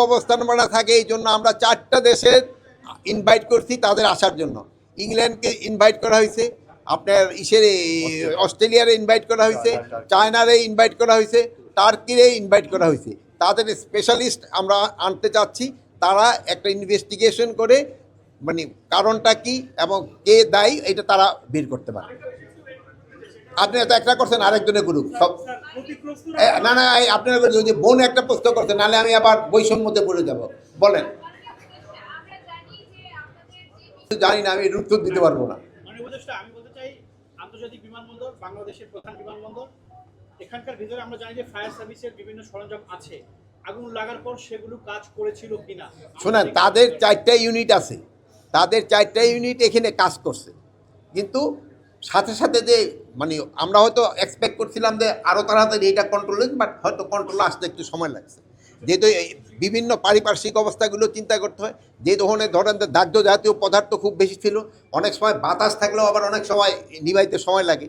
অবস্থান মানা থাকে। এই জন্য আমরা 4টা দেশের ইনভাইট করছি তাদের আসার জন্য। ইংল্যান্ডকে ইনভাইট করা হয়েছে, আপনার অস্ট্রেলিয়ারে ইনভাইট করা হয়েছে, চায়নারে ইনভাইট করা হয়েছে, টার্কিরে ইনভাইট করা হয়েছে। তাদের স্পেশালিস্ট আমরা আনতে চাচ্ছি, তারা একটা ইনভেস্টিগেশন করে মানে কারণটা কি এবং কে দায়ী এটা তারা বের করতে পারে। আপনি তো একটা করছেন, আরেকজনে করুক সব। না না, আপনারা যদি বোন একটা প্রশ্ন করছেন, নাহলে আমি আবার বৈষম্যতে পড়ে যাব। বলেন। জানি না, আমি উত্তর দিতে পারবো না। আমি বলতে চাই, আন্তর্জাতিক বিমানবন্দর বাংলাদেশের প্রধান বিমানবন্দর, এখানকার ভিতরে আমরা জানি যে ফায়ার সার্ভিসের বিভিন্ন সরঞ্জাম আছে। আগুন লাগার পর সেগুলো কাজ করেছিল কিনা শোনেন, তাদের 4টা ইউনিট আছে, তাদের 4টা ইউনিট এখানে কাজ করছে, কিন্তু সাথে সাথে যে মানে আমরা হয়তো এক্সপেক্ট করছিলাম যে আরও তাড়াতাড়ি এটা কন্ট্রোল, বাট হয়তো কন্ট্রোল আসতে একটু সময় লাগছে। যেহেতু বিভিন্ন পারিপার্শ্বিক অবস্থাগুলো চিন্তা করতে হয়, যে ধরনের দাহ্য জাতীয় পদার্থ খুব বেশি ছিল, অনেক সময় বাতাস থাকলেও আবার অনেক সময় নিভাইতে সময় লাগে।